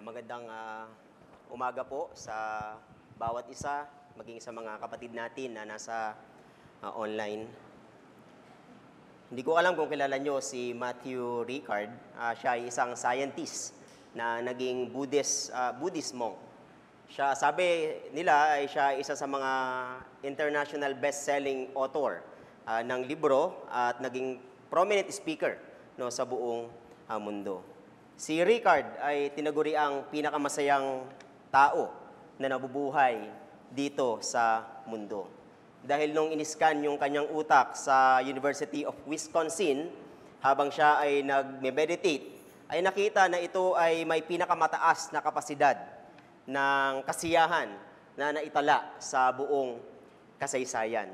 Magandang umaga po sa bawat isa, maging sa mga kapatid natin na nasa online. Hindi ko alam kung kilala nyo si Matthew Ricard. Siya ay isang scientist na naging Buddhist monk. Siya, sabi nila, ay siya isa sa mga international best-selling author ng libro at naging prominent speaker sa buong mundo. Si Ricard ay tinaguri ang pinakamasayang tao na nabubuhay dito sa mundo. Dahil nung iniskan yung kanyang utak sa University of Wisconsin, habang siya ay nag-meditate, ay nakita na ito ay may pinakamataas na kapasidad ng kasiyahan na naitala sa buong kasaysayan.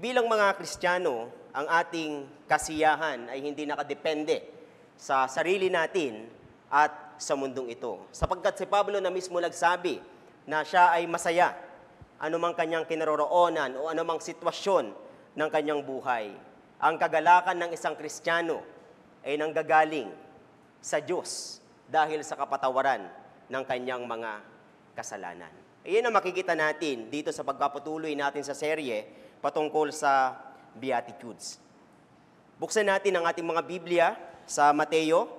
Bilang mga Kristiyano, ang ating kasiyahan ay hindi nakadepende sa sarili natin at sa mundong ito. Sapagkat si Pablo na mismo nagsabi na siya ay masaya anumang kanyang kinaroroonan o anumang sitwasyon ng kanyang buhay. Ang kagalakan ng isang Kristiyano ay nanggagaling sa Diyos dahil sa kapatawaran ng kanyang mga kasalanan. Iyan ang makikita natin dito sa pagpapatuloy natin sa serye patungkol sa Beatitudes. Buksan natin ang ating mga Biblia sa Mateo.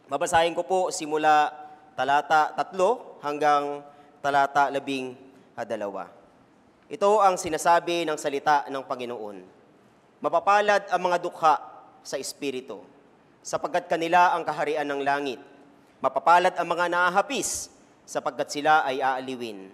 Babasahin ko po simula talata 3 hanggang talata 12. Ito ang sinasabi ng salita ng Panginoon. Mapapalad ang mga dukha sa espiritu, sapagkat kanila ang kaharian ng langit. Mapapalad ang mga nahahapis, sapagkat sila ay aaliwin.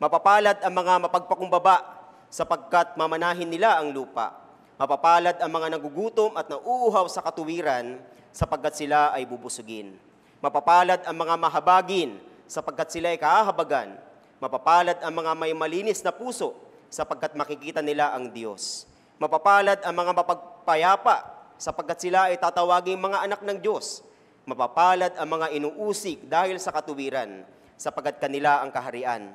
Mapapalad ang mga mapagpakumbaba, sapagkat mamanahin nila ang lupa. Mapapalad ang mga nagugutom at nauuhaw sa katuwiran, sapagkat sila ay bubusugin. Mapapalad ang mga mahabagin, sapagkat sila ay kahahabagan. Mapapalad ang mga may malinis na puso, sapagkat makikita nila ang Diyos. Mapapalad ang mga mapagpayapa, sapagkat sila ay tatawaging mga anak ng Diyos. Mapapalad ang mga inuusig dahil sa katuwiran, sapagkat kanila ang kaharian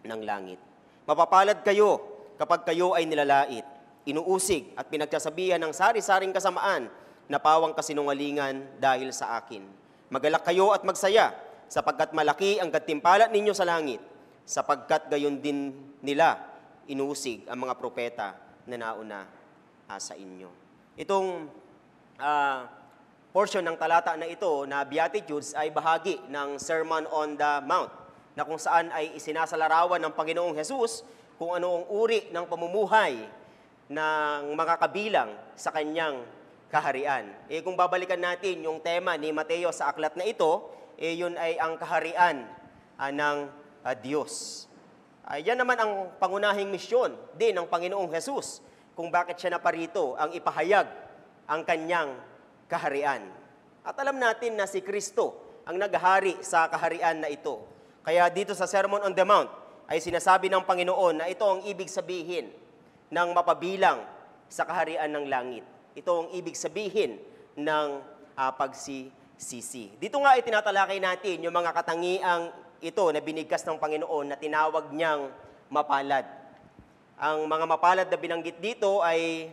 ng langit. Mapapalad kayo kapag kayo ay nilalait, inuusig at pinagsasabihan ng sari-saring kasamaan na pawang kasinungalingan dahil sa akin. Magalak kayo at magsaya, sapagkat malaki ang gantimpala ninyo sa langit, sapagkat gayon din nila inuusig ang mga propeta na nauna sa inyo. Itong portion ng talata na ito na Beatitudes ay bahagi ng Sermon on the Mount, na kung saan ay isinasalarawan ng Panginoong Jesus kung anoong uri ng pamumuhay ng mga kabilang sa kanyang kaharian. Kung babalikan natin yung tema ni Mateo sa aklat na ito, yun ay ang kaharian ng Diyos. Yan naman ang pangunahing misyon din ng Panginoong Jesus kung bakit siya naparito, ang ipahayag ang kanyang kaharian. At alam natin na si Kristo ang naghahari sa kaharian na ito. Kaya dito sa Sermon on the Mount ay sinasabi ng Panginoon na ito ang ibig sabihin ng mapabilang sa kaharian ng langit. Ito ang ibig sabihin ng pagsisisi. Dito nga itinatalakay natin yung mga katangiang ito na binigkas ng Panginoon na tinawag niyang mapalad. Ang mga mapalad na binanggit dito ay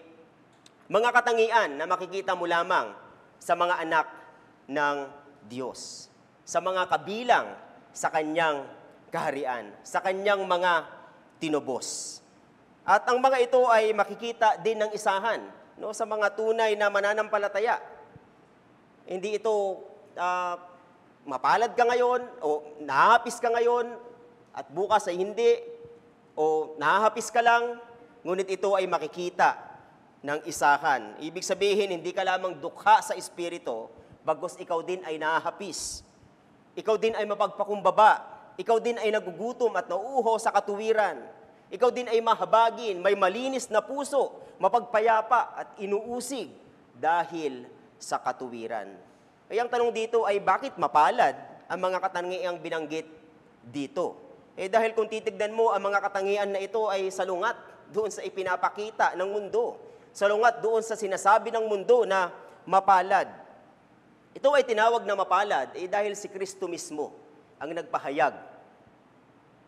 mga katangian na makikita mo lamang sa mga anak ng Diyos, sa mga kabilang sa kanyang kaharian, sa kanyang mga tinubos. At ang mga ito ay makikita din ng isahan sa mga tunay na mananampalataya. Hindi ito mapalad ka ngayon o nahahapis ka ngayon at bukas ay hindi o nahahapis ka lang, ngunit ito ay makikita ng isahan. Ibig sabihin, hindi ka lamang dukha sa espiritu, bagkus ikaw din ay nahahapis. Ikaw din ay mapagpakumbaba. Ikaw din ay nagugutom at nauuho sa katuwiran. Ikaw din ay mahabagin, may malinis na puso, mapagpayapa at inuusig dahil sa katuwiran. Kaya ang tanong dito ay bakit mapalad ang mga katangiang binanggit dito? Dahil kung titignan mo, ang mga katangian na ito ay salungat doon sa ipinapakita ng mundo. Salungat doon sa sinasabi ng mundo na mapalad. Ito ay tinawag na mapalad dahil si Kristo mismo ang nagpahayag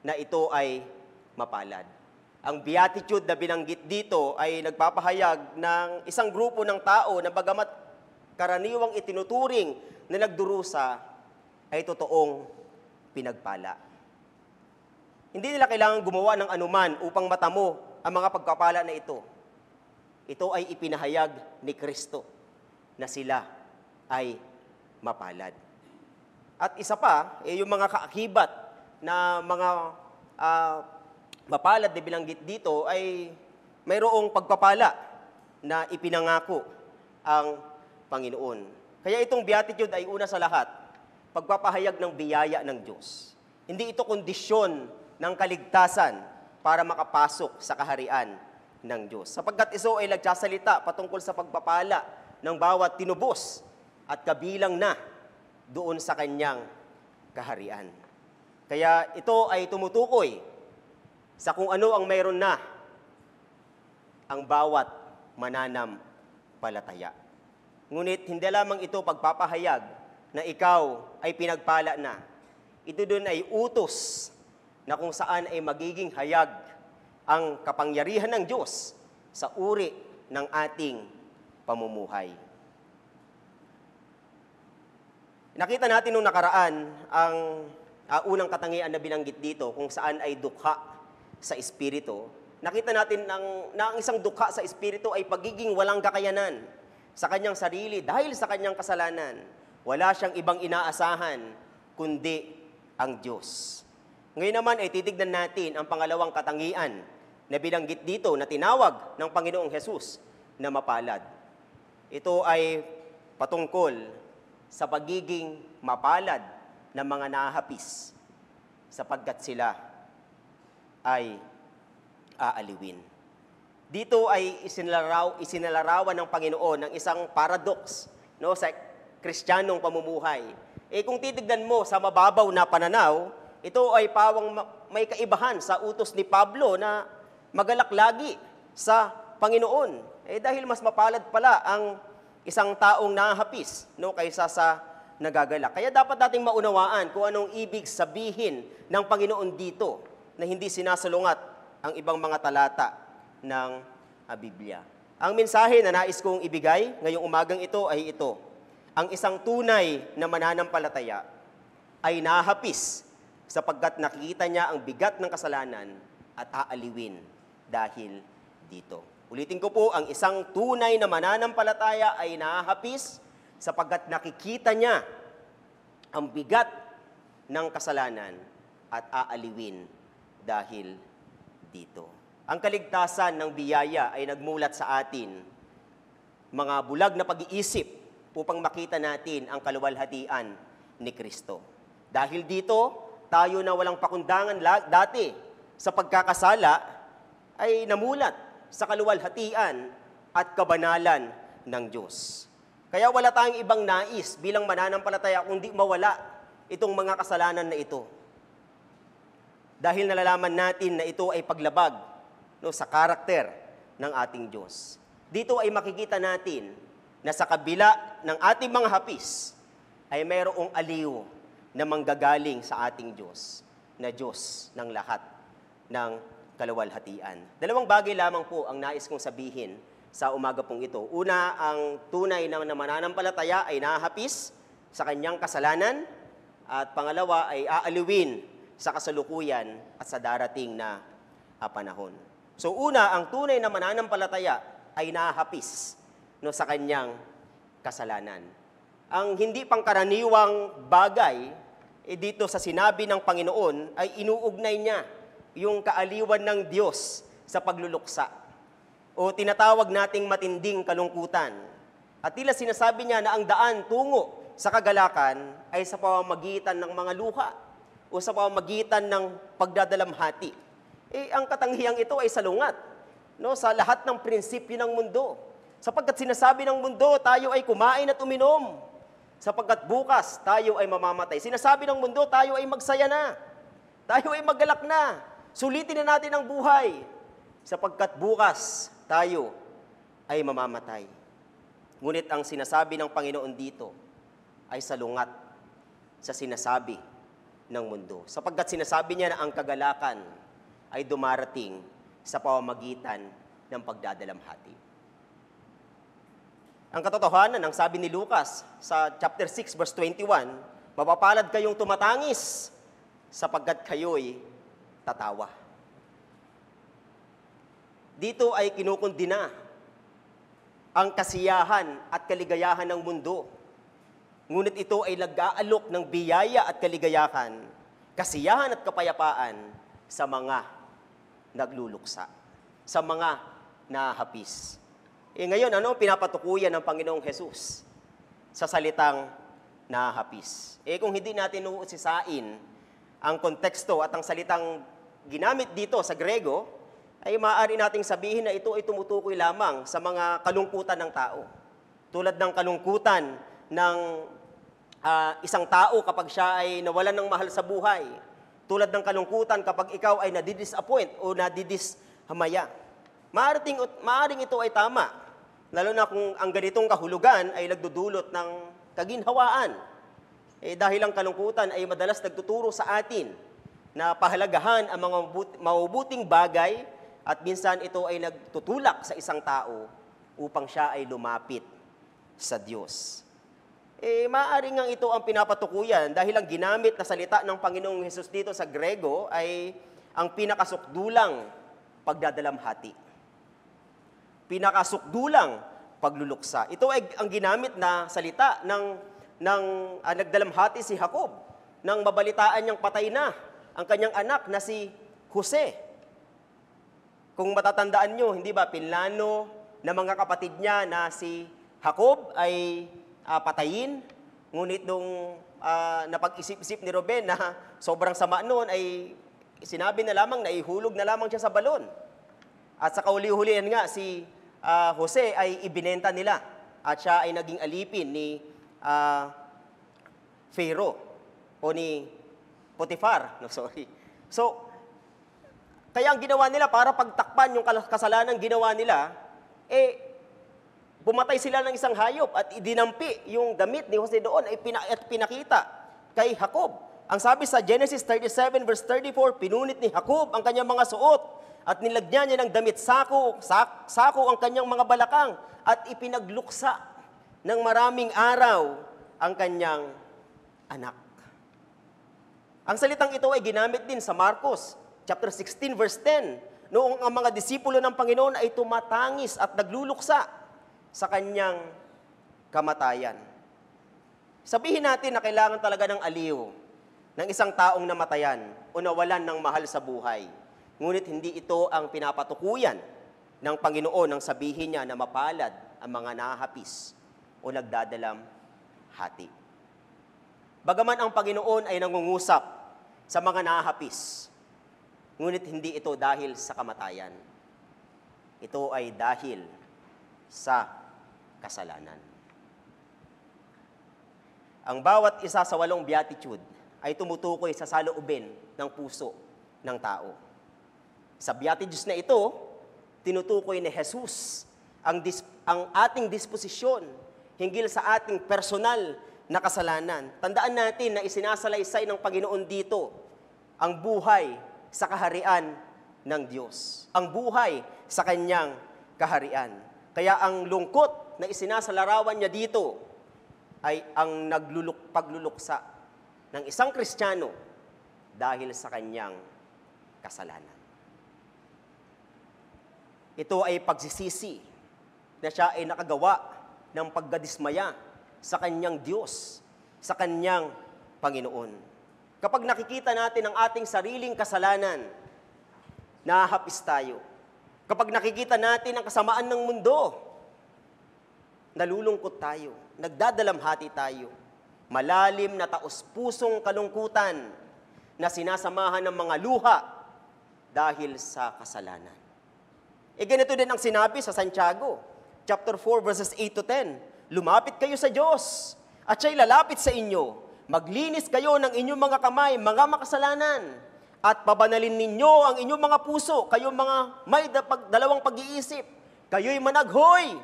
na ito ay mapalad. Ang beatitude na binanggit dito ay nagpapahayag ng isang grupo ng tao na bagamat karaniwang itinuturing na nagdurusa, ay totoong pinagpala. Hindi nila kailangan gumawa ng anuman upang matamo ang mga pagpapala na ito. Ito ay ipinahayag ni Kristo na sila ay mapalad. At isa pa, yung mga kaakibat na mga mapalad na bilanggit dito ay mayroong pagpapala na ipinangako ang Panginoon. Kaya itong beatitude ay una sa lahat, pagpapahayag ng biyaya ng Diyos. Hindi ito kondisyon ng kaligtasan para makapasok sa kaharian ng Diyos. Sapagkat ito ay nagsasalita patungkol sa pagpapala ng bawat tinubos at kabilang na doon sa kanyang kaharian. Kaya ito ay tumutukoy sa kung ano ang mayroon na ang bawat mananampalataya. Ngunit hindi lamang ito pagpapahayag na ikaw ay pinagpala na. Ito doon ay utos na kung saan ay magiging hayag ang kapangyarihan ng Diyos sa uri ng ating pamumuhay. Nakita natin nung nakaraan ang unang katangian na binanggit dito kung saan ay dukha sa Espiritu. Nakita natin na ang isang dukha sa Espiritu ay pagiging walang kakayanan sa kanyang sarili dahil sa kanyang kasalanan. Wala siyang ibang inaasahan kundi ang Diyos. Ngayon naman ay titignan natin ang pangalawang katangian na binanggit dito na tinawag ng Panginoong Hesus na mapalad. Ito ay patungkol sa pagiging mapalad ng mga nahapis sapagkat sila ay aaliwin. Dito ay isinalarawan ng Panginoon ng isang paradox sa Kristiyanong pamumuhay. Kung titignan mo sa mababaw na pananaw, ito ay pawang may kaibahan sa utos ni Pablo na magalak lagi sa Panginoon. Dahil mas mapalad pala ang isang taong nahapis kaysa sa nagagalak. Kaya dapat nating maunawaan kung anong ibig sabihin ng Panginoon dito na hindi sinasalungat ang ibang mga talata ng Biblia. Ang mensahe na nais kong ibigay ngayong umagang ito ay ito. Ang isang tunay na mananampalataya ay nahapis sapagkat nakikita niya ang bigat ng kasalanan at aaliwin dahil dito. Ulitin ko po, ang isang tunay na mananampalataya ay nahapis sapagkat nakikita niya ang bigat ng kasalanan at aaliwin dahil dito. Ang kaligtasan ng biyaya ay nagmulat sa atin, mga bulag na pag-iisip upang makita natin ang kaluwalhatian ni Kristo. Dahil dito, tayo na walang pakundangan dati sa pagkakasala ay namulat sa kaluwalhatian at kabanalan ng Diyos. Kaya wala tayong ibang nais bilang mananampalataya kundi mawala itong mga kasalanan na ito. Dahil nalalaman natin na ito ay paglabag sa karakter ng ating Diyos. Dito ay makikita natin na sa kabila ng ating mga hapis ay mayroong aliw na manggagaling sa ating Diyos, na Diyos ng lahat ng kaluwalhatian. Dalawang bagay lamang po ang nais kong sabihin sa umaga pong ito. Una, ang tunay na mananampalataya ay nahapis sa kanyang kasalanan at pangalawa ay aaliwin sa kasalukuyan at sa darating na panahon. So una, ang tunay na mananampalataya ay nahapis sa kanyang kasalanan. Ang hindi pangkaraniwang bagay dito sa sinabi ng Panginoon ay inuugnay niya yung kaaliwan ng Diyos sa pagluluksa o tinatawag nating matinding kalungkutan. At tila sinasabi niya na ang daan tungo sa kagalakan ay sa pamamagitan ng mga luha o sa pamamagitan ng pagdadalamhati. Ang katanghiyang ito ay salungat sa lahat ng prinsipyo ng mundo. Sapagkat sinasabi ng mundo, tayo ay kumain at uminom. Sapagkat bukas, tayo ay mamamatay. Sinasabi ng mundo, tayo ay magsaya na. Tayo ay magalak na. Sulitin na natin ang buhay. Sapagkat bukas, tayo ay mamamatay. Ngunit ang sinasabi ng Panginoon dito ay salungat sa sinasabi ng mundo. Sapagkat sinasabi niya na ang kagalakan ay dumarating sa pamamagitan ng pagdadalamhati. Ang katotohanan, ang sabi ni Lucas sa chapter 6, verse 21, Mapapalad kayong tumatangis sapagkat kayo'y tatawa. Dito ay kinukundina ang kasiyahan at kaligayahan ng mundo. Ngunit ito ay nag-aalok ng biyaya at kaligayahan, kasiyahan at kapayapaan sa mga nagluluksa, sa mga nahapis. Ngayon, ano pinapatukuyan ng Panginoong Hesus sa salitang nahapis? Kung hindi natin uusisain ang konteksto at ang salitang ginamit dito sa Grego, ay maaari nating sabihin na ito ay tumutukoy lamang sa mga kalungkutan ng tao. Tulad ng kalungkutan ng isang tao kapag siya ay nawalan ng mahal sa buhay. Tulad ng kalungkutan kapag ikaw ay nadidisappoint o nadidishamaya. Maaring ito ay tama, lalo na kung ang ganitong kahulugan ay nagdudulot ng kaginhawaan. Dahil ang kalungkutan ay madalas nagtuturo sa atin na pahalagahan ang mga mabubuting bagay at minsan ito ay nagtutulak sa isang tao upang siya ay lumapit sa Diyos. Maaari nga ito ang pinapatukuyan dahil ang ginamit na salita ng Panginoong Hesus dito sa Grego ay ang pinakasukdulang pagdadalamhati. Pinakasukdulang pagluluksa. Ito ay ang ginamit na salita ng nagdalamhati si Jacob nang mabalitaan niyang patay na ang kanyang anak na si Jose. Kung matatandaan nyo, hindi ba, pinlano ng mga kapatid niya na si Jacob ay patayin. Ngunit nung napag-isip-isip ni Ruben na sobrang sama noon, ay sinabi na lamang na ihulog na lamang siya sa balon. At sa kauli-hulihan nga, si Jose ay ibinenta nila. At siya ay naging alipin ni Pharaoh o ni Potiphar. So, kaya ang ginawa nila para pagtakpan yung kasalanan ginawa nila, bumatay sila ng isang hayop at idinampi yung damit ni Jose doon at pinakita kay Jacob. Ang sabi sa Genesis 37 verse 34, pinunit ni Jacob ang kanyang mga suot at nilagyan niya ng damit sako ang kanyang mga balakang at ipinagluksa ng maraming araw ang kanyang anak. Ang salitang ito ay ginamit din sa Marcos chapter 16 verse 10, noong ang mga disipulo ng Panginoon ay tumatangis at nagluluksa sa kanyang kamatayan. Sabihin natin na kailangan talaga ng aliw ng isang taong namatayan o nawalan ng mahal sa buhay. Ngunit hindi ito ang pinapatukuyan ng Panginoon nang sabihin niya na mapalad ang mga nahapis o nagdadalam hati. Bagaman ang Panginoon ay nangungusap sa mga nahapis, ngunit hindi ito dahil sa kamatayan. Ito ay dahil sa kasalanan. Ang bawat isa sa 8 beatitude ay tumutukoy sa saloobin ng puso ng tao. Sa beatitudes na ito, tinutukoy ni Jesus ang ating disposisyon hinggil sa ating personal na kasalanan. Tandaan natin na isinasalaysay ng Panginoon dito ang buhay sa kaharian ng Diyos. Ang buhay sa kanyang kaharian. Kaya ang lungkot na isinasalarawan niya dito ay ang pagluluksa ng isang Kristiyano dahil sa kanyang kasalanan. Ito ay pagsisisi na siya ay nakagawa ng pagdadismaya sa kanyang Diyos, sa kanyang Panginoon. Kapag nakikita natin ang ating sariling kasalanan, nahahapis tayo. Kapag nakikita natin ang kasamaan ng mundo, nalulungkot tayo, nagdadalamhati tayo. Malalim na taos-pusong kalungkutan na sinasamahan ng mga luha dahil sa kasalanan. Ganito din ang sinabi sa Santiago, chapter 4, verses 8 to 10. Lumapit kayo sa Diyos, at siya'y lalapit sa inyo. Maglinis kayo ng inyong mga kamay, mga makasalanan, at pabanalin ninyo ang inyong mga puso, kayong mga may dalawang pag-iisip. Kayo'y managhoy,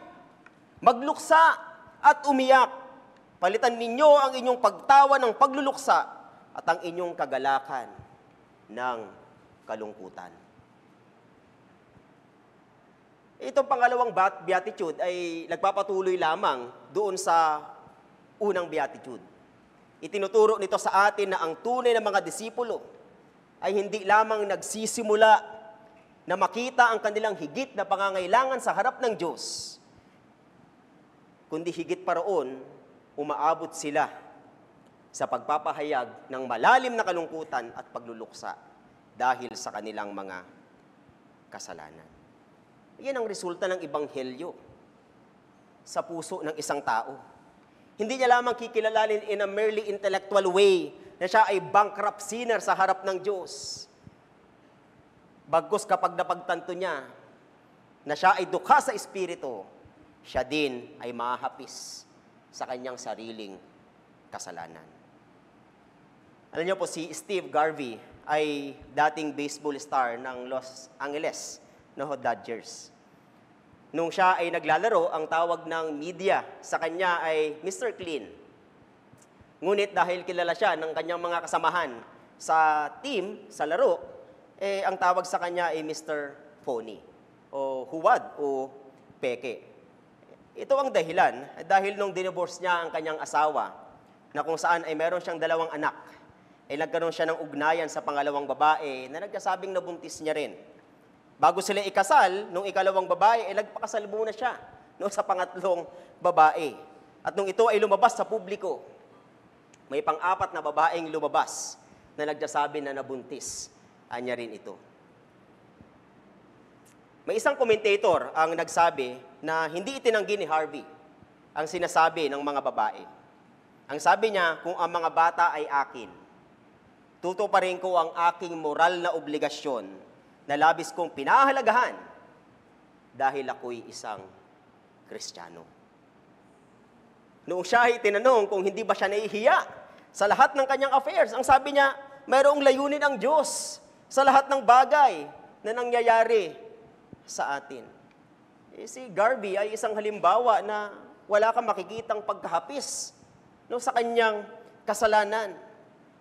magluksa, at umiyak. Palitan ninyo ang inyong pagtawa ng pagluluksa, at ang inyong kagalakan ng kalungkutan. Itong pangalawang beatitude ay nagpapatuloy lamang doon sa unang beatitude. Itinuturo nito sa atin na ang tunay na mga disipulo ay hindi lamang nagsisimula na makita ang kanilang higit na pangangailangan sa harap ng Diyos, kundi higit pa roon, umaabot sila sa pagpapahayag ng malalim na kalungkutan at pagluluksa dahil sa kanilang mga kasalanan. Yan ang resulta ng ebanghelyo sa puso ng isang tao. Hindi niya lamang kikilalalin in a merely intellectual way na siya ay bankrupt sinner sa harap ng Diyos. Bagkus kapag napagtanto niya na siya ay dukha sa Espiritu, siya din ay mahapis sa kanyang sariling kasalanan. Alam niyo po, si Steve Garvey ay dating baseball star ng Los Angeles Dodgers. Nung siya ay naglalaro, ang tawag ng media sa kanya ay Mr. Clean. Ngunit dahil kilala siya ng kanyang mga kasamahan sa team, sa laro, ang tawag sa kanya ay Mr. Phony o huwad o peke. Ito ang dahilan, dahil nung divorce niya ang kanyang asawa, na kung saan ay meron siyang 2 anak, ay nagkaroon siya ng ugnayan sa pangalawang babae na nagkasabing nabuntis niya rin. Bago sila ikasal, nung ikalawang babae, nagpakasal muna siya sa pangatlong babae. At nung ito ay lumabas sa publiko, may pang-4 na babaeng lumabas na nagsasabi na nabuntis. Anya rin ito. May isang commentator ang nagsabi na hindi itinanggi ni Harvey ang sinasabi ng mga babae. Ang sabi niya, kung ang mga bata ay akin, tutuparin ko ang aking moral na obligasyon na labis kong pinahalagahan dahil ako'y isang Kristiyano. Noong siya ay tinanong kung hindi ba siya nahihiya sa lahat ng kanyang affairs, ang sabi niya, mayroong layunin ang Diyos sa lahat ng bagay na nangyayari sa atin. Si Garvey ay isang halimbawa na wala kang makikitang pagkahapis sa kanyang kasalanan.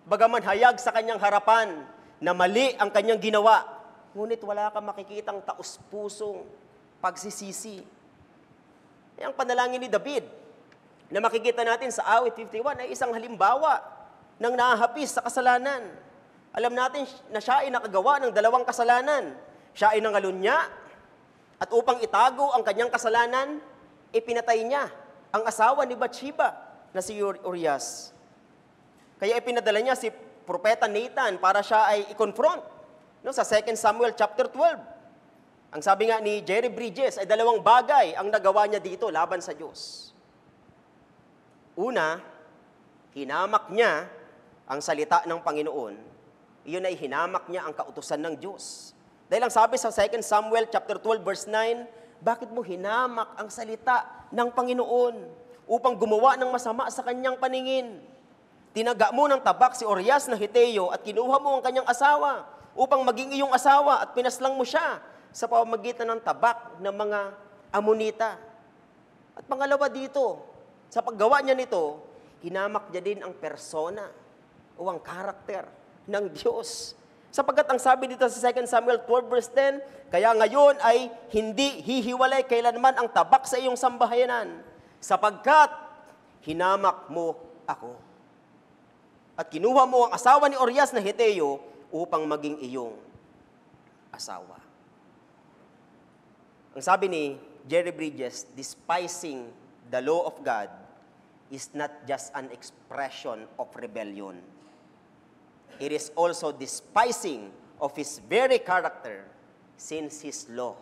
Bagaman hayag sa kanyang harapan na mali ang kanyang ginawa, ngunit wala kang makikitang taus-pusong pagsisisi. Ang panalangin ni David na makikita natin sa awit 51 ay isang halimbawa ng nahahapis sa kasalanan. Alam natin na siya ay nakagawa ng 2 kasalanan. Siya ay nangalunya at upang itago ang kanyang kasalanan, ipinatay niya ang asawa ni Bathsheba na si Urias. Kaya ipinadala niya si Propeta Nathan para siya ay i-confront sa 2 Samuel chapter 12. Ang sabi nga ni Jerry Bridges ay 2 bagay ang nagawa niya dito laban sa Diyos. Una, hinamak niya ang salita ng Panginoon. Iyon ay hinamak niya ang kautusan ng Diyos. Dahil ang sabi sa 2 Samuel chapter 12 verse 9, bakit mo hinamak ang salita ng Panginoon upang gumawa ng masama sa kanyang paningin? Tinaga mo ng tabak si Urias na Hiteo at kinuha mo ang kanyang asawa upang maging iyong asawa at pinaslang mo siya sa pamamagitan ng tabak ng mga Amonita. At pangalawa dito, sa paggawa niya nito, hinamak niya din ang persona o ang karakter ng Diyos. Sapagkat ang sabi dito sa 2 Samuel 12 verse 10, kaya ngayon ay hindi hihiwalay kailanman ang tabak sa iyong sambahayanan, sapagkat hinamak mo ako. At kinuha mo ang asawa ni Urias na Hiteo upang maging iyong asawa. Ang sabi ni Jerry Bridges, despising the law of God is not just an expression of rebellion. It is also despising of His very character, since His law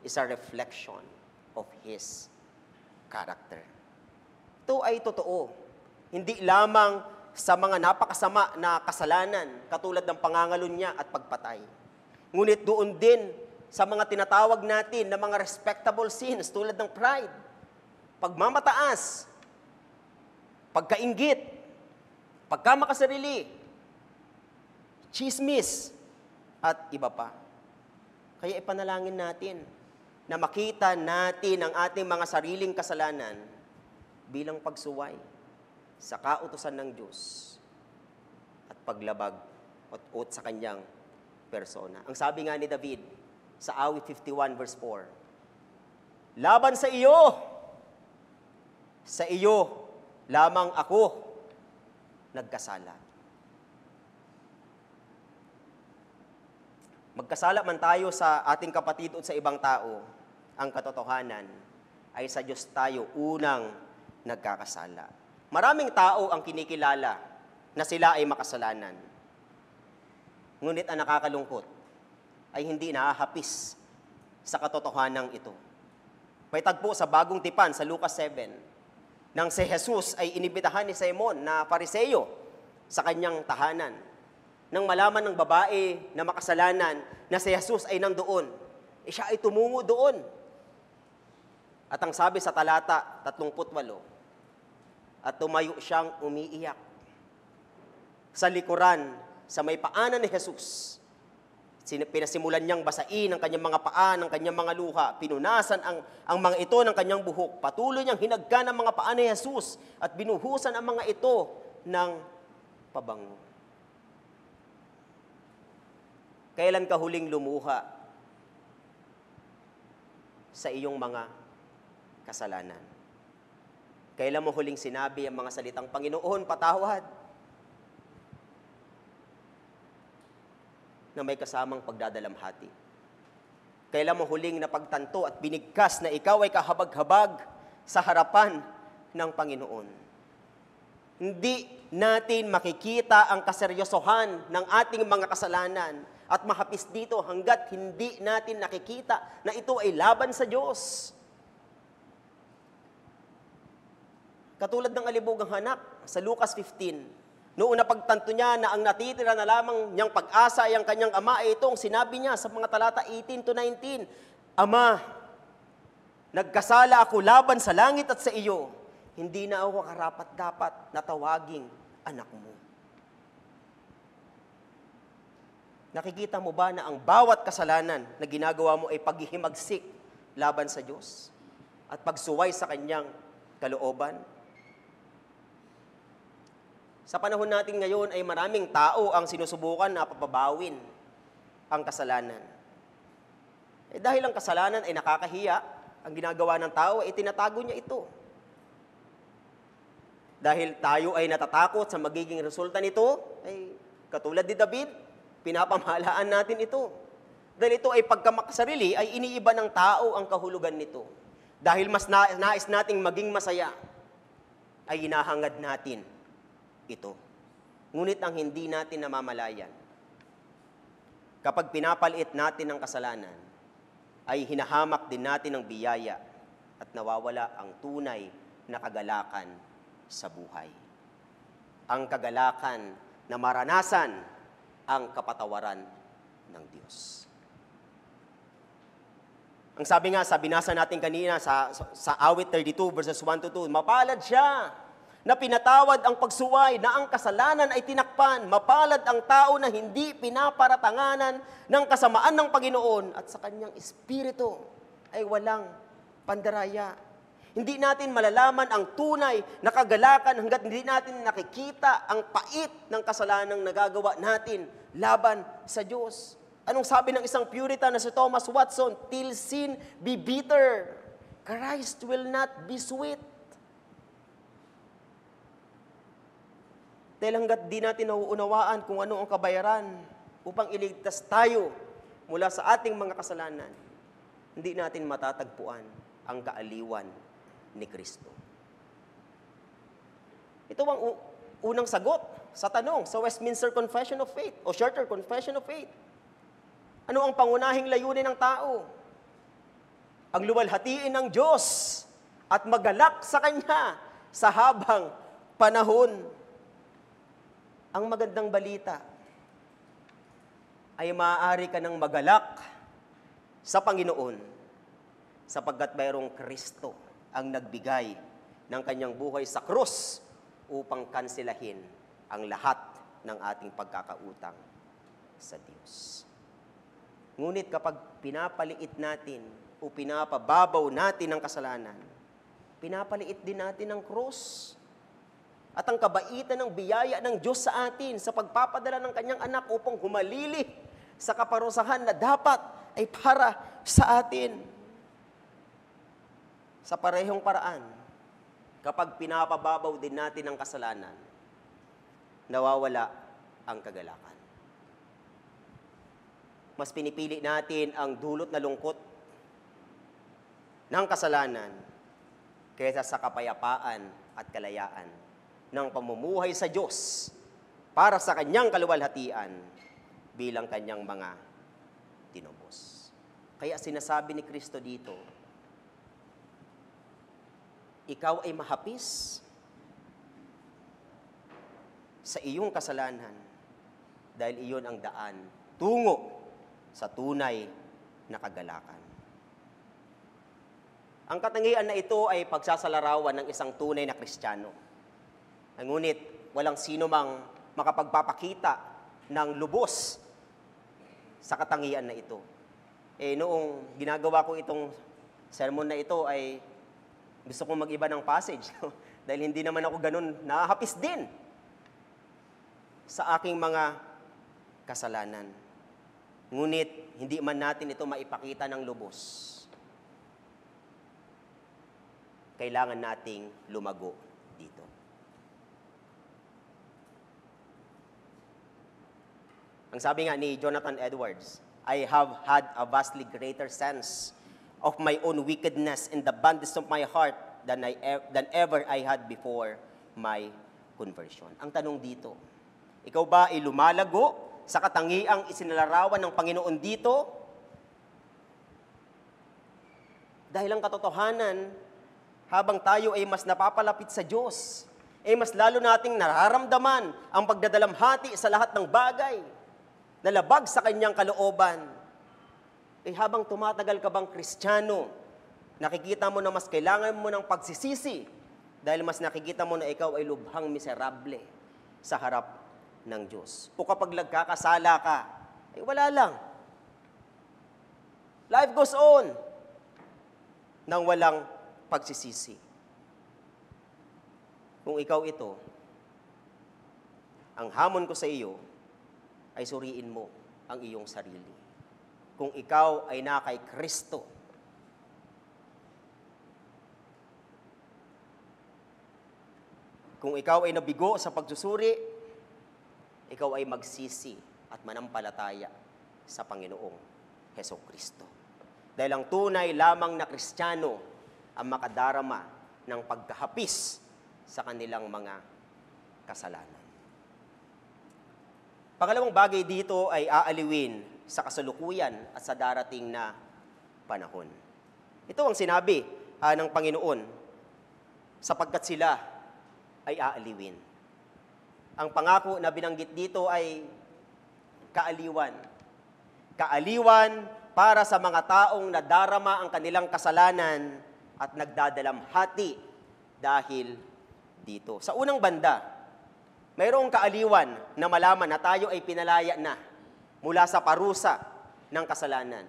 is a reflection of His character. Ito ay totoo. Hindi lamang sa mga napakasama na kasalanan, katulad ng pangangalunya at pagpatay. Ngunit doon din sa mga tinatawag natin na mga respectable sins, tulad ng pride, pagmamataas, pagkainggit, pagkamakasarili, chismis, at iba pa. Kaya ipanalangin natin na makita natin ang ating mga sariling kasalanan bilang pagsuway sa kautusan ng Diyos at paglabag at sa kanyang persona. Ang sabi nga ni David sa awit 51 verse 4, laban sa iyo lamang ako nagkasala. Magkasala man tayo sa ating kapatid o sa ibang tao, ang katotohanan ay sa Diyos tayo unang nagkakasala. Maraming tao ang kinikilala na sila ay makasalanan. Ngunit ang nakakalungkot ay hindi nahahapis sa katotohanan ito. May tagpo sa Bagong Tipan sa Lucas 7, nang si Jesus ay inibitahan ni Simon na Pariseo sa kanyang tahanan. Nang malaman ng babae na makasalanan na si Jesus ay nandoon, siya ay tumungo doon. At ang sabi sa talata 38, at tumayo siyang umiiyak. Sa likuran, sa may paanan ni Jesus, pinasimulan niyang basain ang kanyang mga paa, ng kanyang mga luha. Pinunasan ang mga ito ng kanyang buhok. Patuloy niyang hinagkan ang mga paa ni Jesus at binuhusan ang mga ito ng pabango. Kailan ka huling lumuha sa iyong mga kasalanan? Kailan mo huling sinabi ang mga salitang, Panginoon, patawad? Na may kasamang pagdadalamhati. Kailan mo huling napagtanto at binigkas na ikaw ay kahabag-habag sa harapan ng Panginoon? Hindi natin makikita ang kaseryosohan ng ating mga kasalanan at mahapis dito hanggat hindi natin nakikita na ito ay laban sa Diyos. Katulad ng alibugang hanak sa Lucas 15, noong napagtanto niya na ang natitira na lamang niyang pag-asa ay ang kanyang ama, ay itong sinabi niya sa mga talata 18 to 19, Ama, nagkasala ako laban sa langit at sa iyo. Hindi na ako karapat-dapat na tawaging anak mo. Nakikita mo ba na ang bawat kasalanan na ginagawa mo ay paghihimagsik laban sa Diyos at pagsuway sa Kanyang kalooban? Sa panahon natin ngayon ay maraming tao ang sinusubukan na papabawin ang kasalanan. Dahil ang kasalanan ay nakakahiya, ang ginagawa ng tao ay tinatago niya ito. Dahil tayo ay natatakot sa magiging resulta nito, ay katulad ni David, pinapamahalaan natin ito. Dahil ito ay pagkamakasarili, ay iniiba ng tao ang kahulugan nito. Dahil mas nais nating maging masaya, ay hinahangad natin ito. Ngunit ang hindi natin namamalayan, kapag pinapaliit natin ang kasalanan, ay hinahamak din natin ang biyaya at nawawala ang tunay na kagalakan sa buhay. Ang kagalakan na maranasan ang kapatawaran ng Diyos. Ang sabi nga, sa binasa natin kanina sa awit 32 verses 1 to 2, mapalad siya na pinatawad ang pagsuway, na ang kasalanan ay tinakpan. Mapalad ang tao na hindi pinaparatanganan ng kasamaan ng Panginoon at sa kanyang espiritu ay walang pandaraya. Hindi natin malalaman ang tunay na kagalakan hanggat hindi natin nakikita ang pait ng kasalanang nagagawa natin laban sa Diyos. Anong sabi ng isang Puritan na si Thomas Watson? Till sin be bitter, Christ will not be sweet. Dahil hanggat di natin nauunawaan kung ano ang kabayaran upang iligtas tayo mula sa ating mga kasalanan, hindi natin matatagpuan ang kaaliwan ni Kristo. Ito ang unang sagot sa tanong sa Westminster Confession of Faith o Shorter Confession of Faith. Ano ang pangunahing layunin ng tao? Ang luwalhatiin ng Diyos at magalak sa Kanya sa habang panahon. Ang magandang balita ay maaari ka ng magalak sa Panginoon sapagkat mayroong Kristo ang nagbigay ng kanyang buhay sa krus upang kansilahin ang lahat ng ating pagkakautang sa Diyos. Ngunit kapag pinapaliit natin o pinapababaw natin ang kasalanan, pinapaliit din natin ang krus at ang kabaitan ng biyaya ng Diyos sa atin sa pagpapadala ng kanyang anak upang humalili sa kaparusahan na dapat ay para sa atin. Sa parehong paraan, kapag pinapababaw din natin ang kasalanan, nawawala ang kagalakan. Mas pinipili natin ang dulot na lungkot ng kasalanan kaysa sa kapayapaan at kalayaan ng pamumuhay sa Diyos para sa Kanyang kaluwalhatian bilang Kanyang mga tinubos. Kaya sinasabi ni Kristo dito, ikaw ay mahapis sa iyong kasalanan dahil iyon ang daan tungo sa tunay na kagalakan. Ang katangian na ito ay pagsasalarawan ng isang tunay na Kristiyano. Ngunit walang sino mang makapagpapakita ng lubos sa katangian na ito. Noong ginagawa ko itong sermon na ito ay gusto kong mag-iba ng passage dahil hindi naman ako ganun nahahapis din sa aking mga kasalanan. Ngunit hindi man natin ito maipakita ng lubos. Kailangan nating lumago dito. Ang sabi nga ni Jonathan Edwards, I have had a vastly greater sense of my own wickedness in the bandits of my heart than ever I had before my conversion. Ang tanong dito, ikaw ba ay lumalago sa katangiang isinalarawan ng Panginoon dito? Dahil ang katotohanan, habang tayo ay mas napapalapit sa Diyos, mas lalo nating nararamdaman ang pagdadalamhati sa lahat ng bagay na labag sa Kanyang kalooban. Habang tumatagal ka bang Kristiyano, nakikita mo na mas kailangan mo ng pagsisisi dahil mas nakikita mo na ikaw ay lubhang miserable sa harap ng Diyos. O kapag nagkakasala ka, wala lang. Life goes on nang walang pagsisisi. Kung ikaw ito, ang hamon ko sa iyo ay suriin mo ang iyong sarili. Kung ikaw ay na kay Kristo, kung ikaw ay nabigo sa pagsusuri, ikaw ay magsisi at manampalataya sa Panginoong Hesukristo. Dahil ang tunay lamang na Kristiyano ang makadarama ng pagkahapis sa kanilang mga kasalanan. Pangalawang bagay dito ay aaliwin sa kasalukuyan at sa darating na panahon. Ito ang sinabi ng Panginoon sapagkat sila ay aaliwin. Ang pangako na binanggit dito ay kaaliwan. Kaaliwan para sa mga taong nadarama ang kanilang kasalanan at nagdadalamhati dahil dito. Sa unang banda, mayroong kaaliwan na malaman na tayo ay pinalaya na mula sa parusa ng kasalanan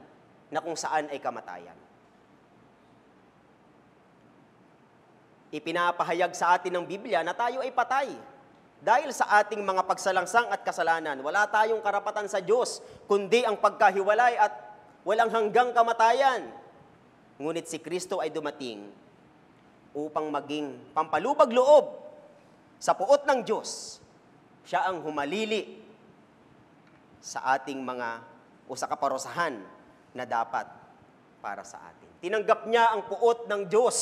na kung saan ay kamatayan. Ipinapahayag sa atin ng Biblia na tayo ay patay. Dahil sa ating mga pagsalangsang at kasalanan, wala tayong karapatan sa Diyos, kundi ang pagkahiwalay at walang hanggang kamatayan. Ngunit si Kristo ay dumating upang maging pampalubag loob sa puot ng Diyos. Siya ang humalili sa ating mga o sa kaparusahan na dapat para sa atin. Tinanggap niya ang puot ng Diyos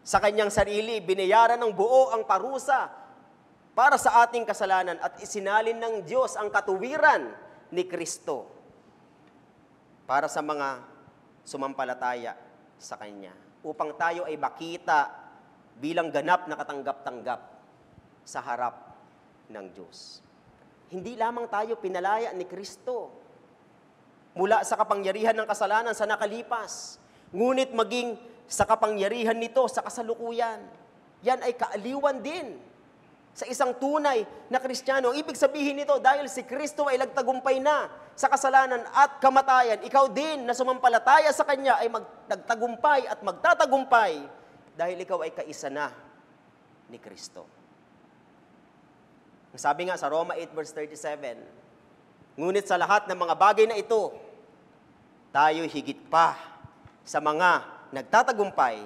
sa kanyang sarili, binayaran ng buo ang parusa para sa ating kasalanan at isinalin ng Diyos ang katuwiran ni Kristo para sa mga sumampalataya sa Kanya upang tayo ay makita bilang ganap na katanggap-tanggap sa harap ng Diyos. Hindi lamang tayo pinalaya ni Kristo mula sa kapangyarihan ng kasalanan sa nakalipas, ngunit maging sa kapangyarihan nito sa kasalukuyan. Yan ay kaaliwan din sa isang tunay na Kristiyano. Ibig sabihin nito, dahil si Kristo ay nagtagumpay na sa kasalanan at kamatayan, ikaw din na sumampalataya sa Kanya ay nagtagumpay at magtatagumpay dahil ikaw ay kaisa na ni Kristo. Sabi nga sa Roma 8 verse 37, ngunit sa lahat ng mga bagay na ito, tayo higit pa sa mga nagtatagumpay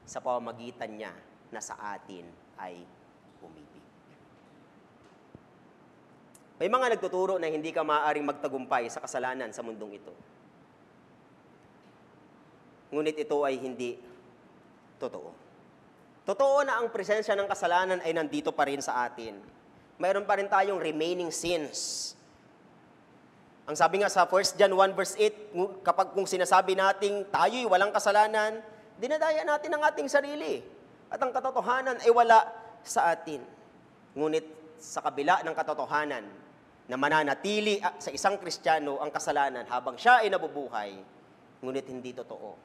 sa pamamagitan niya na sa atin ay umibig. May mga nagtuturo na hindi ka maaaring magtagumpay sa kasalanan sa mundong ito. Ngunit ito ay hindi totoo. Totoo na ang presensya ng kasalanan ay nandito pa rin sa atin. Mayroon pa rin tayong remaining sins. Ang sabi nga sa 1 John 1 verse 8, kung sinasabi nating tayo'y walang kasalanan, dinadaya natin ang ating sarili. At ang katotohanan ay wala sa atin. Ngunit sa kabila ng katotohanan na mananatili sa isang Kristiyano ang kasalanan habang siya ay nabubuhay, ngunit hindi totoo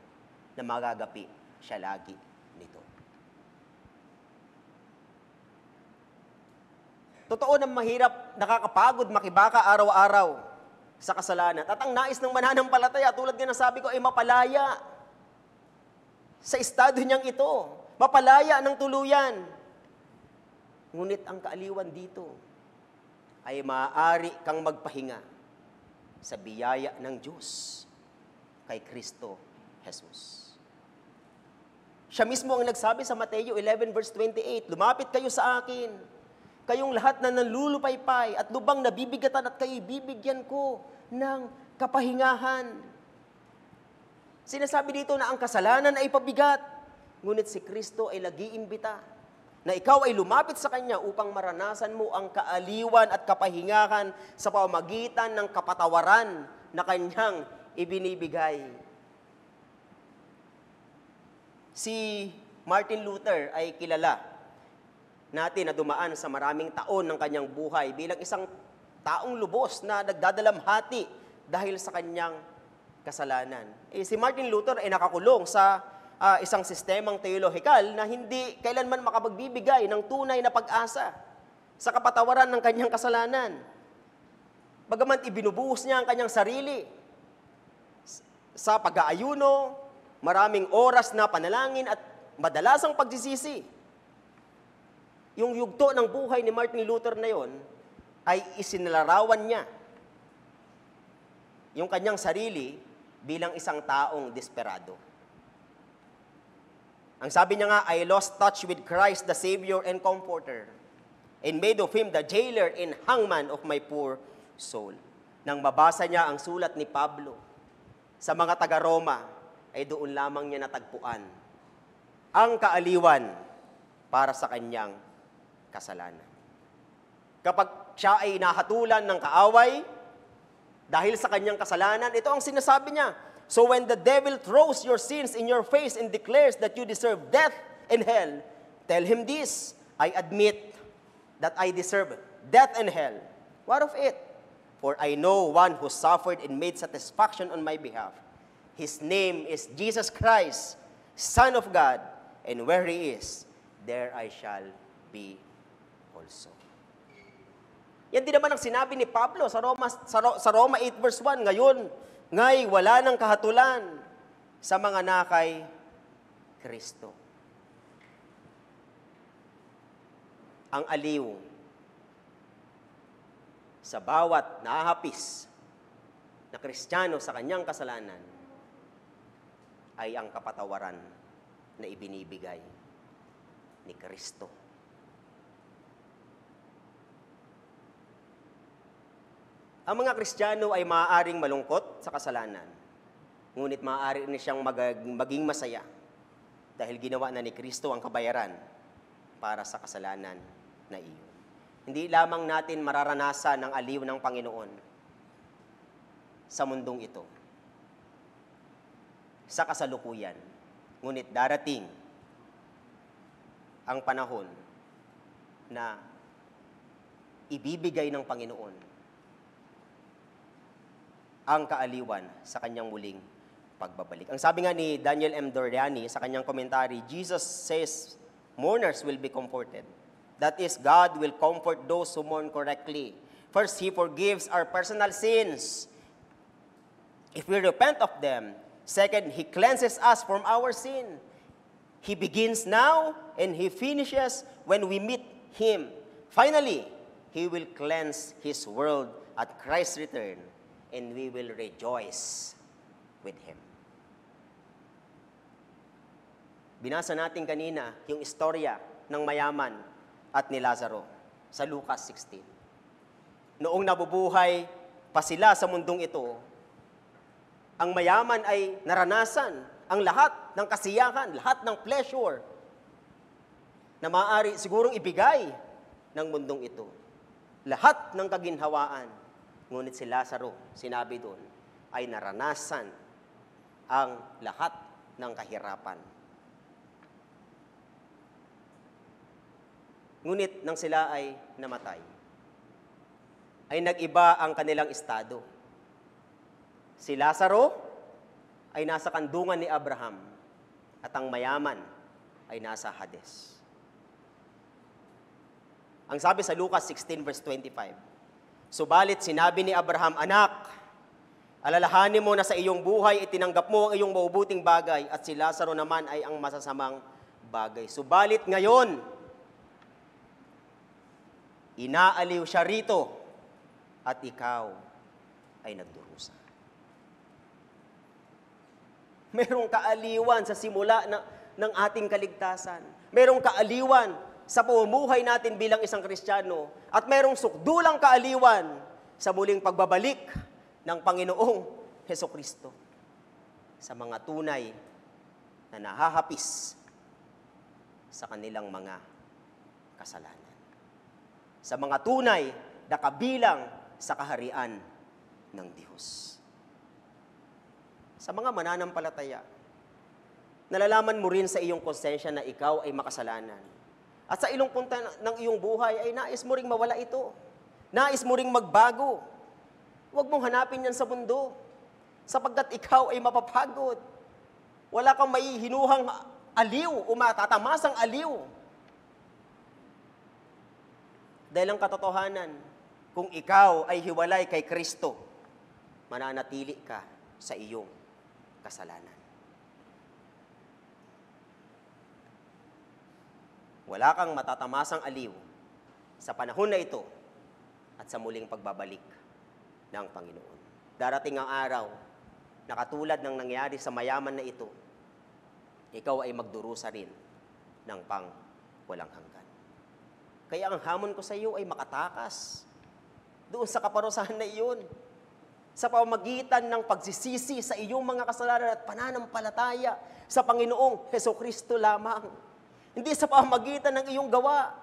na magagapi siya lagi nito. Totoo na mahirap, nakakapagod, makibaka araw-araw sa kasalanan. At ang nais ng mananampalataya, tulad nga ng sabi ko, ay mapalaya sa estado niyang ito. Mapalaya ng tuluyan. Ngunit ang kaaliwan dito ay maaari kang magpahinga sa biyaya ng Diyos kay Kristo Jesus. Siya mismo ang nagsabi sa Mateo 11 verse 28, lumapit kayo sa akin, kayong lahat na nalulupaypay at lubang nabibigatan at kayo bibigyan ko ng kapahingahan. Sinasabi dito na ang kasalanan ay pabigat, ngunit si Kristo ay nag-iimbita na ikaw ay lumapit sa Kanya upang maranasan mo ang kaaliwan at kapahingahan sa pamamagitan ng kapatawaran na Kanyang ibinibigay. Si Martin Luther ay kilala natin na dumaan sa maraming taon ng kanyang buhay bilang isang taong lubos na nagdadalamhati dahil sa kanyang kasalanan. Si Martin Luther ay nakakulong sa isang sistemang teolohikal na hindi kailanman makapagbibigay ng tunay na pag-asa sa kapatawaran ng kanyang kasalanan. Bagaman ibinubuhos niya ang kanyang sarili sa pag-aayuno, maraming oras na panalangin at madalasang pagsisisi. Yung yugto ng buhay ni Martin Luther na yon ay isinilarawan niya yung kanyang sarili bilang isang taong desperado. Ang sabi niya nga, I lost touch with Christ, the Savior and Comforter, and made of Him the jailer and hangman of my poor soul. Nang mabasa niya ang sulat ni Pablo sa mga taga-Roma, ay doon lamang niya natagpuan ang kaaliwan para sa kanyang kasalanan. Kapag siya ay nahatulan ng kaaway dahil sa kanyang kasalanan, ito ang sinasabi niya. So when the devil throws your sins in your face and declares that you deserve death and hell, tell him this, I admit that I deserve death and hell. What of it? For I know one who suffered and made satisfaction on my behalf. His name is Jesus Christ, Son of God, and where He is, there I shall be also. Yan din naman ang sinabi ni Pablo sa Roma 8 verse 1, ngayon, ngay wala ng kahatulan sa mga nakay Kristo. Ang aliw sa bawat nahahapis na Kristiyano sa kanyang kasalanan ay ang kapatawaran na ibinibigay ni Kristo. Ang mga Kristiyano ay maaaring malungkot sa kasalanan, ngunit maaari rin siyang maging masaya dahil ginawa na ni Kristo ang kabayaran para sa kasalanan na iyon. Hindi lamang natin mararanasan ang aliw ng Panginoon sa mundong ito, sa kasalukuyan, ngunit darating ang panahon na ibibigay ng Panginoon ang kaaliwan sa kanyang muling pagbabalik. Ang sabi nga ni Daniel M. Doriani sa kanyang komentary, Jesus says, mourners will be comforted. That is, God will comfort those who mourn correctly. First, He forgives our personal sins if we repent of them. Second, He cleanses us from our sin. He begins now and He finishes when we meet Him. Finally, He will cleanse His world at Christ's return, and we will rejoice with Him. Binasa natin kanina yung istorya ng mayaman at ni Lazaro sa Lucas 16. noong nabubuhay pa sila sa mundong ito, ang mayaman ay naranasan ang lahat ng kasiyahan, lahat ng pleasure na maaari sigurong ibigay ng mundong ito. Lahat ng kaginhawaan. Ngunit si Lazaro, sinabi doon, ay naranasan ang lahat ng kahirapan. Ngunit nang sila ay namatay, ay nag-iba ang kanilang estado. Si Lazaro ay nasa kandungan ni Abraham at ang mayaman ay nasa Hades. Ang sabi sa Lucas 16 verse 25, subalit sinabi ni Abraham, anak, alalahanin mo na sa iyong buhay itinanggap mo ang iyong mabubuting bagay at si Lazaro naman ay ang masasamang bagay. Subalit ngayon, inaaliw siya rito at ikaw ay nagdurusa. Merong kaaliwan sa simula ng ating kaligtasan. Merong kaaliwan sa pamumuhay natin bilang isang Kristiyano. At merong sukdulang kaaliwan sa muling pagbabalik ng Panginoong Hesukristo sa mga tunay na nahahapis sa kanilang mga kasalanan. Sa mga tunay na kabilang sa kaharian ng Diyos. Sa mga mananampalataya, nalalaman mo rin sa iyong konsensya na ikaw ay makasalanan. At sa ilong punta ng iyong buhay ay nais mo ring mawala ito. Nais mo ring magbago. Huwag mong hanapin yan sa mundo. Sapagkat ikaw ay mapapagod. Wala kang maihinuhang aliw o matatamasang aliw. Dahil ang katotohanan, kung ikaw ay hiwalay kay Kristo, mananatili ka sa iyong kasalanan. Wala kang matatamasang aliw sa panahon na ito at sa muling pagbabalik ng Panginoon. Darating ang araw na katulad ng nangyari sa mayaman na ito, ikaw ay magdurusa rin ng walang hanggan. Kaya ang hamon ko sa iyo ay makatakas doon sa kaparusahan na iyon, sa pamamagitan ng pagsisisi sa iyong mga kasalanan at pananampalataya sa Panginoong Hesukristo lamang. Hindi sa pamamagitan ng iyong gawa,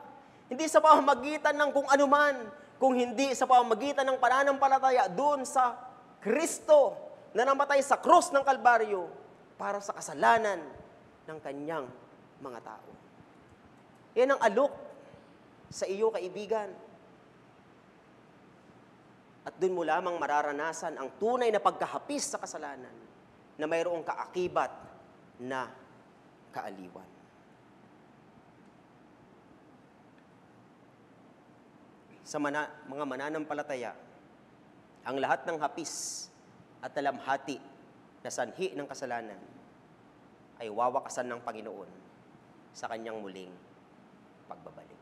hindi sa pamamagitan ng kung anuman, kung hindi sa pamamagitan ng pananampalataya doon sa Kristo na namatay sa krus ng Kalbaryo para sa kasalanan ng kanyang mga tao. Yan ang alok sa iyo, kaibigan. At doon mo lamang mararanasan ang tunay na pagkahapis sa kasalanan na mayroong kaakibat na kaaliwan. Sa mga mananampalataya, ang lahat ng hapis at talamhati na sanhi ng kasalanan ay wawakasan ng Panginoon sa kanyang muling pagbabalik.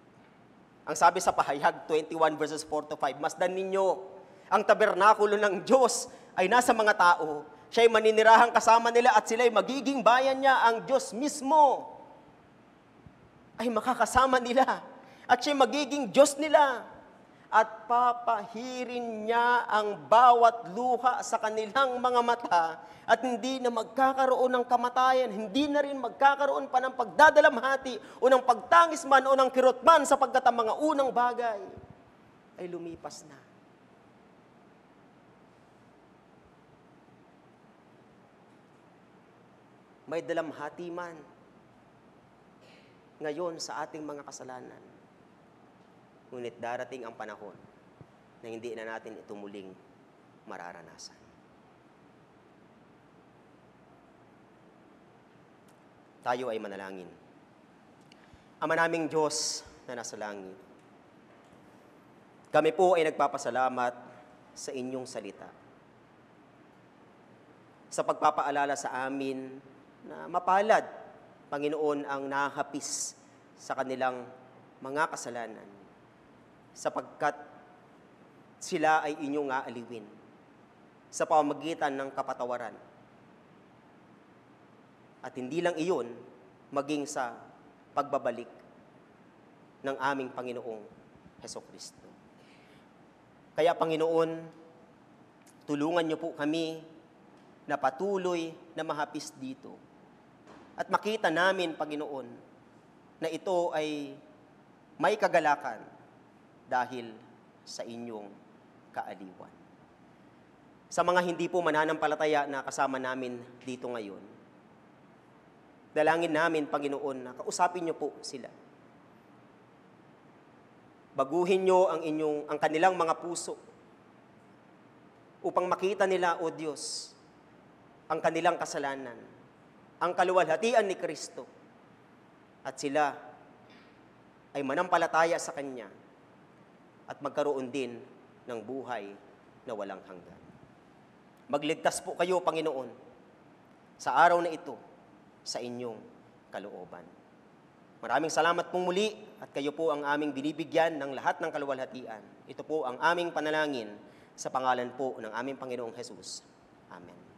Ang sabi sa Pahayag 21 verses 4-5, masdan ninyo, ang tabernakulo ng Diyos ay nasa mga tao. Siya'y maninirahang kasama nila at sila'y magiging bayan niya. Ang Diyos mismo ay makakasama nila at siya'y magiging Diyos nila. At papahirin niya ang bawat luha sa kanilang mga mata at hindi na magkakaroon ng kamatayan, hindi na rin magkakaroon pa ng pagdadalamhati o ng pagtangis man o ng kirot man sapagkat ang mga unang bagay ay lumipas na. May dalamhati man ngayon sa ating mga kasalanan. Ngunit darating ang panahon na hindi na natin ito muling mararanasan. Tayo ay manalangin. Ama naming Diyos na nasa langit, kami po ay nagpapasalamat sa inyong salita. Sa pagpapaalala sa amin na mapalad, Panginoon, ang nahapis sa kanilang mga kasalanan, sapagkat sila ay inyong aaliwin sa pamamagitan ng kapatawaran. At hindi lang iyon, maging sa pagbabalik ng aming Panginoong Hesukristo. Kaya Panginoon, tulungan niyo po kami na patuloy na mahapis dito. At makita namin, Panginoon, na ito ay may kagalakan dahil sa inyong kaaliwan. Sa mga hindi po mananampalataya na kasama namin dito ngayon, dalangin namin, Panginoon, na kausapin niyo po sila. Baguhin niyo ang kanilang mga puso upang makita nila, O Diyos, ang kanilang kasalanan, ang kaluwalhatian ni Kristo, at sila ay manampalataya sa Kanya at magkaroon din ng buhay na walang hanggan. Magligtas po kayo, Panginoon, sa araw na ito, sa inyong kalooban. Maraming salamat pong muli at kayo po ang aming binibigyan ng lahat ng kaluwalhatian. Ito po ang aming panalangin sa pangalan po ng aming Panginoong Hesus. Amen.